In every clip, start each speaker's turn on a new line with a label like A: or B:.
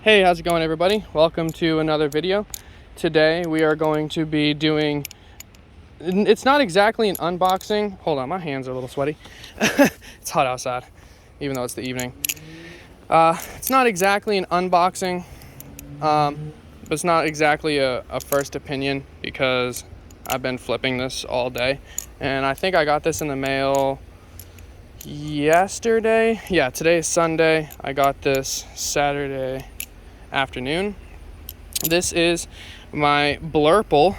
A: Hey, how's it going, everybody? Welcome to another video. Today we are going to be doing, it's not exactly an unboxing. Hold on, my hands are a little sweaty. It's hot outside, even though it's the evening. It's not exactly an unboxing, but it's not exactly a first opinion because I've been flipping this all day. And I think I got this in the mail yesterday. Yeah, today is Sunday. I got this Saturday afternoon. This is my Glidr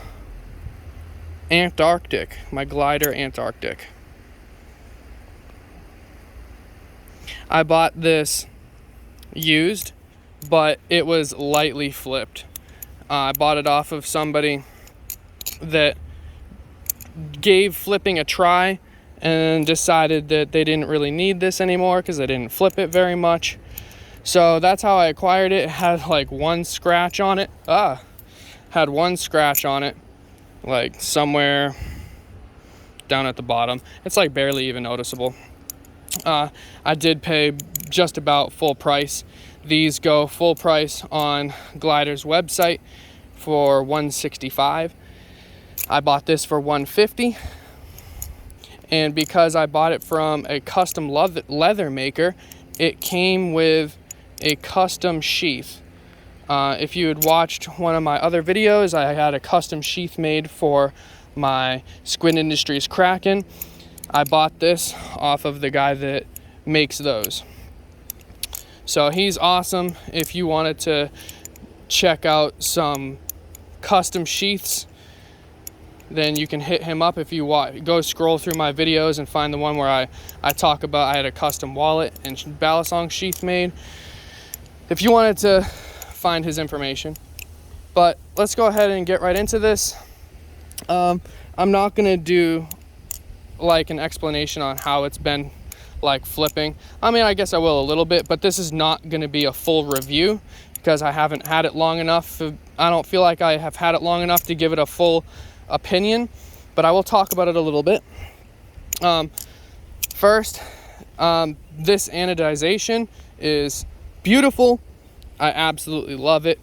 A: Antarctic, my Glidr Antarctic. I bought this used, but it was lightly flipped. I bought it off of somebody that gave flipping a try and decided that they didn't really need this anymore because they didn't flip it very much. So that's how I acquired it. It had like one scratch on it. Had one scratch on it, like somewhere down at the bottom. It's like barely even noticeable. I did pay just about full price. These go full price on Glidr's website for $165. I bought this for $150. And because I bought it from a custom leather maker, it came with a custom sheath. If you had watched one of my other videos, I had a custom sheath made for my Squid Industries Kraken. I bought this off of the guy that makes those. So he's awesome. If you wanted to check out some custom sheaths, then you can hit him up. If you want, go scroll through my videos and find the one where I talk about I had a custom wallet and balisong sheath made. If you wanted to find his information. But let's go ahead and get right into this. I'm not gonna do like an explanation on how it's been like flipping. I mean, I guess I will a little bit, but this is not gonna be a full review because I haven't had it long enough. I don't feel like I have had it long enough to give it a full opinion, but I will talk about it a little bit. First, this anodization is beautiful. I absolutely love it.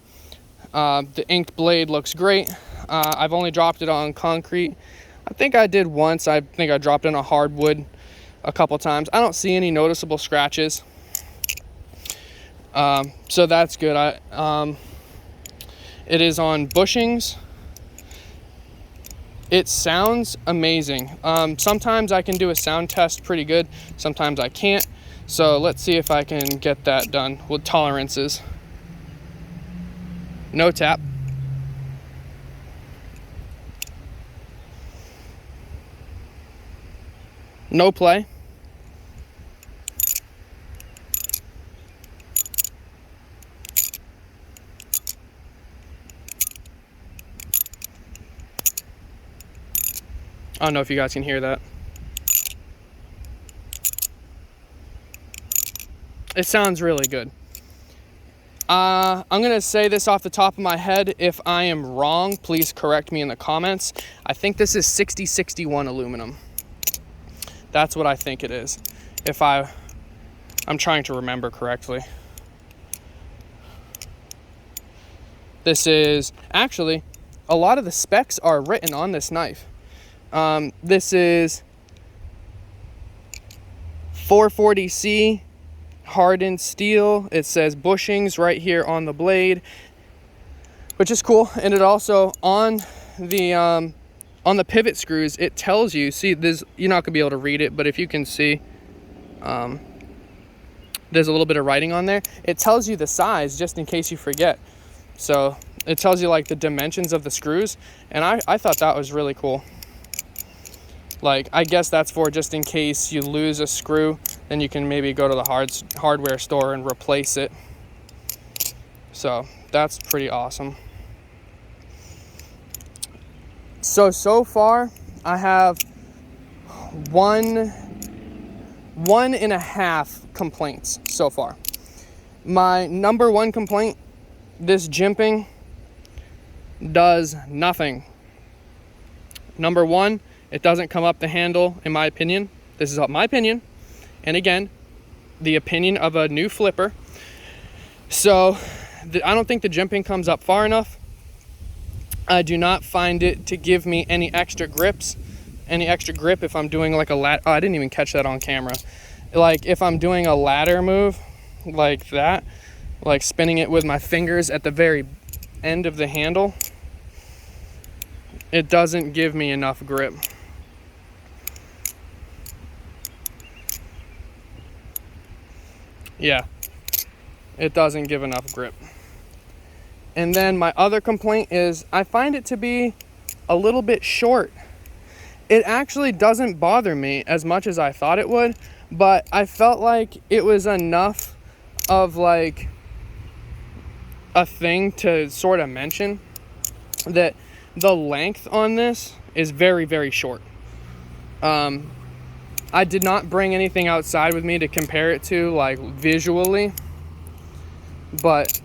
A: The inked blade looks great. I've only dropped it on concrete. I think I did once. I think I dropped it on hardwood a couple times. I don't see any noticeable scratches. So that's good. It is on bushings. It sounds amazing. Sometimes I can do a sound test pretty good. Sometimes I can't. So let's see if I can get that done with tolerances. No tap. No play. I don't know if you guys can hear that. It sounds really good. I'm gonna say this off the top of my head. If I am wrong, please correct me in the comments. I think this is 6061 aluminum. That's what I think it is. If I'm trying to remember correctly. This is actually, a lot of the specs are written on this knife. This is 440C hardened steel. It says bushings right here on the blade, which is cool. And it also on the pivot screws, it tells you, see, there's, you're not gonna be able to read it, but if you can see, there's a little bit of writing on there. It tells you the size just in case you forget. So it tells you like the dimensions of the screws, and I thought that was really cool. Like, I guess that's for just in case you lose a screw, then you can maybe go to the hardware store and replace it. So that's pretty awesome. So far I have one and a half complaints so far. My number one complaint, this jimping does nothing. Number one, it doesn't come up the handle, in my opinion. This is my opinion. And again, the opinion of a new flipper. So I don't think the jimping comes up far enough. I do not find it to give me any extra grip if I'm doing like a lat. Oh, I didn't even catch that on camera. Like if I'm doing a ladder move like that, like spinning it with my fingers at the very end of the handle, it doesn't give me enough grip. Yeah, it doesn't give enough grip. And then my other complaint is I find it to be a little bit short. It actually doesn't bother me as much as I thought it would, but I felt like it was enough of like a thing to sort of mention that the length on this is very, very short. I did not bring anything outside with me to compare it to, like visually, but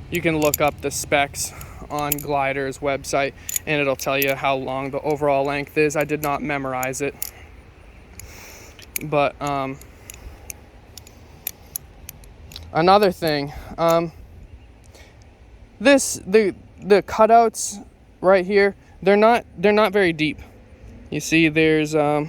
A: you can look up the specs on Glidr's website and it'll tell you how long the overall length is. I did not memorize it, but another thing, the cutouts right here, they're not very deep. You see there's the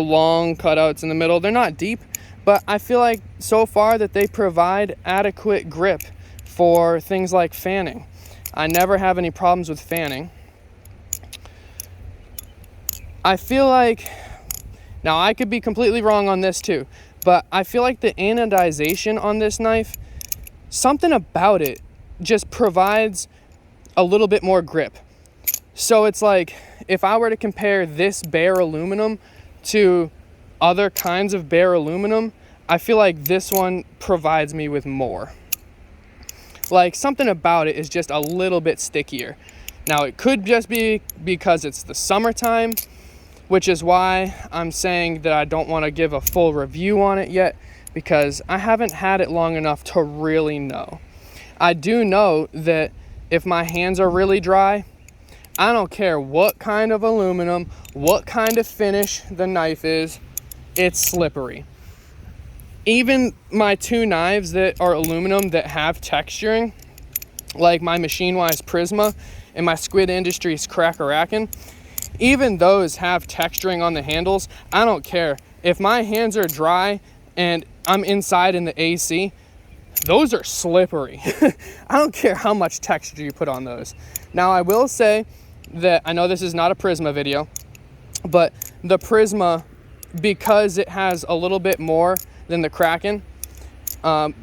A: long cutouts in the middle. They're not deep, but I feel like so far that they provide adequate grip for things like fanning. I never have any problems with fanning. I feel like, now I could be completely wrong on this too, but I feel like the anodization on this knife, something about it just provides a little bit more grip. So it's like, if I were to compare this bare aluminum to other kinds of bare aluminum, I feel like this one provides me with more. Like something about it is just a little bit stickier. Now it could just be because it's the summertime, which is why I'm saying that I don't want to give a full review on it yet, because I haven't had it long enough to really know. I do know that if my hands are really dry, I don't care what kind of aluminum, what kind of finish the knife is, it's slippery. Even my two knives that are aluminum that have texturing, like my Machine Wise Prisma and my Squid Industries Crackerakin, even those have texturing on the handles. I don't care. If my hands are dry and I'm inside in the AC, those are slippery. I don't care how much texture you put on those. Now I will say that I know this is not a Prisma video, but the Prisma, because it has a little bit more than the Kraken,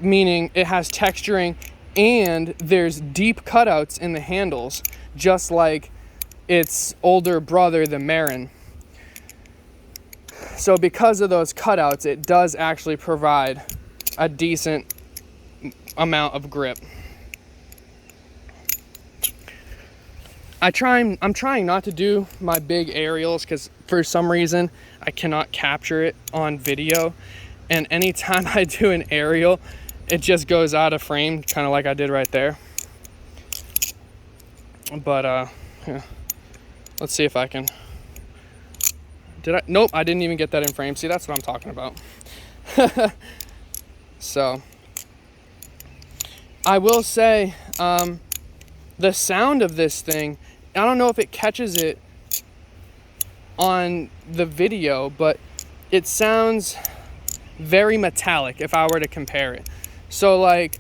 A: meaning it has texturing and there's deep cutouts in the handles, just like its older brother, the Marin. So because of those cutouts, it does actually provide a decent amount of grip. I'm trying not to do my big aerials because for some reason I cannot capture it on video, and anytime I do an aerial it just goes out of frame, kind of like I did right there. But yeah. Let's see if I can. Nope, I didn't even get that in frame. See, that's what I'm talking about. So I will say the sound of this thing, I don't know if it catches it on the video, but it sounds very metallic if I were to compare it. So like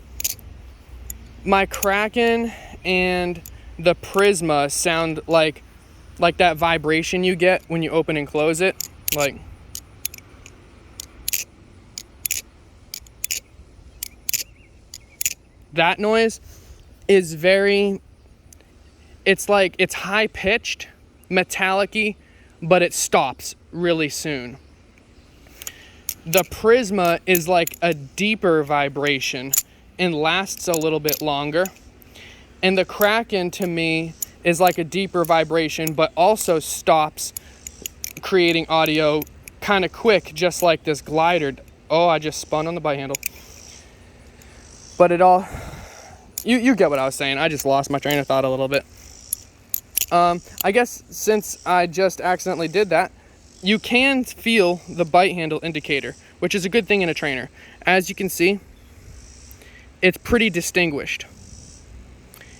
A: my Kraken and the Prisma sound like that vibration you get when you open and close it. Like that noise is very, it's like, it's high pitched, metallic-y, but it stops really soon. The Prisma is like a deeper vibration and lasts a little bit longer. And the Kraken to me is like a deeper vibration, but also stops, creating audio kind of quick, just like this Glidr. Oh, I just spun on the bite handle. But it all, you get what I was saying. I just lost my train of thought a little bit. I guess since I just accidentally did that, you can feel the bite handle indicator, which is a good thing in a trainer. As you can see, it's pretty distinguished.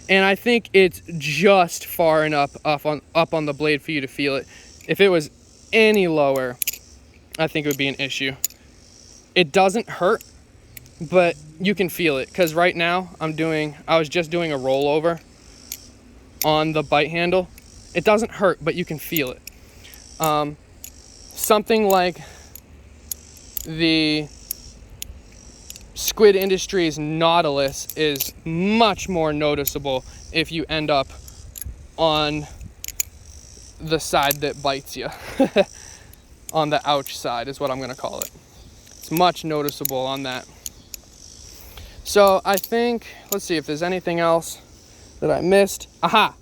A: And I think it's just far enough up on the blade for you to feel it. If it was any lower, I think it would be an issue. It doesn't hurt, but you can feel it. Because right now, I was just doing a rollover on the bite handle. It doesn't hurt, but you can feel it. Something like the Squid Industries Nautilus is much more noticeable if you end up on the side that bites you. On the ouch side is what I'm gonna call it. It's much noticeable on that. So I think, let's see if there's anything else that I missed. Aha!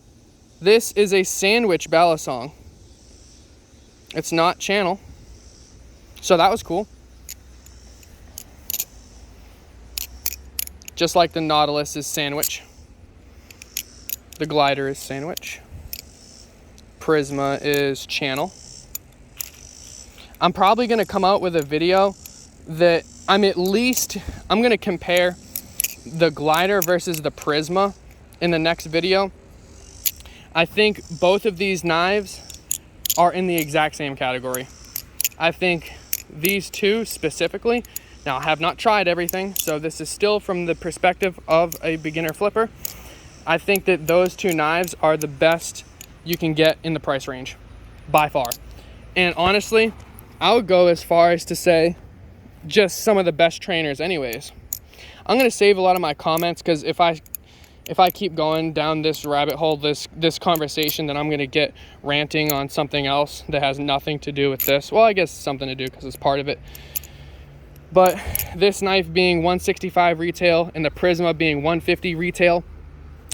A: This is a sandwich balisong. It's not channel. So that was cool. Just like the Nautilus is sandwich. The Glidr is sandwich. Prisma is channel. I'm probably gonna come out with a video that I'm gonna compare the Glidr versus the Prisma in the next video. I think both of these knives are in the exact same category. I think these two specifically, now I have not tried everything, so this is still from the perspective of a beginner flipper. I think that those two knives are the best you can get in the price range, by far. And honestly, I would go as far as to say just some of the best trainers anyways. I'm gonna save a lot of my comments, because if I keep going down this rabbit hole, this conversation, then I'm gonna get ranting on something else that has nothing to do with this. Well, I guess something to do because it's part of it. But this knife being $165 retail and the Prisma being $150 retail,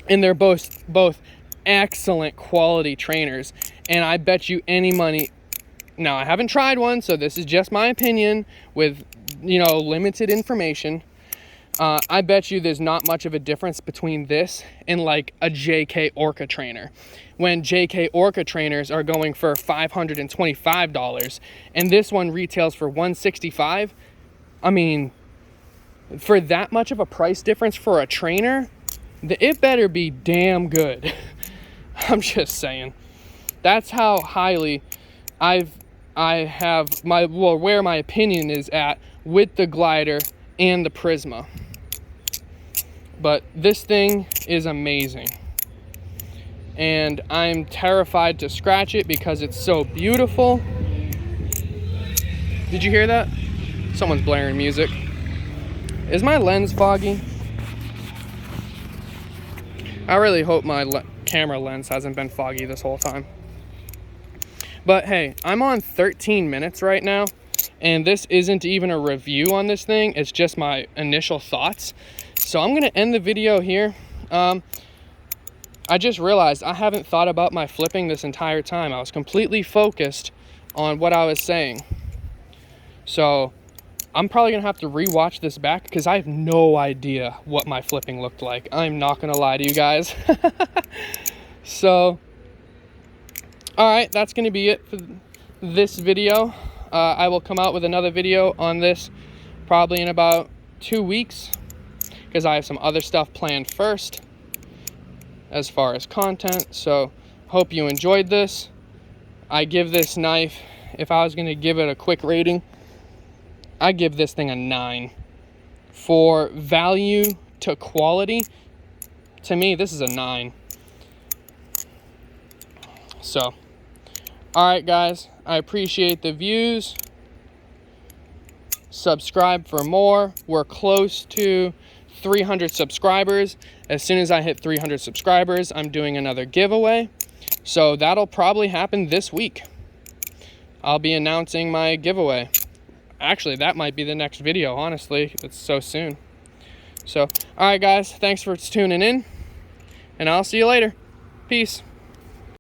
A: and they're both excellent quality trainers. And I bet you any money, now I haven't tried one, so this is just my opinion with, limited information. I bet you there's not much of a difference between this and like a JK Orca trainer. When JK Orca trainers are going for $525 and this one retails for $165, I mean, for that much of a price difference for a trainer, it better be damn good. I'm just saying. That's how highly I have where my opinion is at with the Glidr and the Prisma. But this thing is amazing. And I'm terrified to scratch it because it's so beautiful. Did you hear that? Someone's blaring music. Is my lens foggy? I really hope my camera lens hasn't been foggy this whole time. But hey, I'm on 13 minutes right now, and this isn't even a review on this thing. It's just my initial thoughts. So I'm gonna end the video here. I just realized I haven't thought about my flipping this entire time. I was completely focused on what I was saying. So I'm probably gonna have to rewatch this back because I have no idea what my flipping looked like. I'm not gonna lie to you guys. So, all right, that's gonna be it for this video. I will come out with another video on this probably in about 2 weeks because I have some other stuff planned first as far as content. So hope you enjoyed this. I give this knife, if I was gonna give it a quick rating, I give this thing a 9. For value to quality, to me, this is a 9. So, all right, guys, I appreciate the views. Subscribe for more. We're close to 300 subscribers. As soon as I hit 300 subscribers, I'm doing another giveaway. So that'll probably happen this week. I'll be announcing my giveaway. Actually, that might be the next video, honestly. It's so soon. So, all right, guys, thanks for tuning in, and I'll see you later. Peace.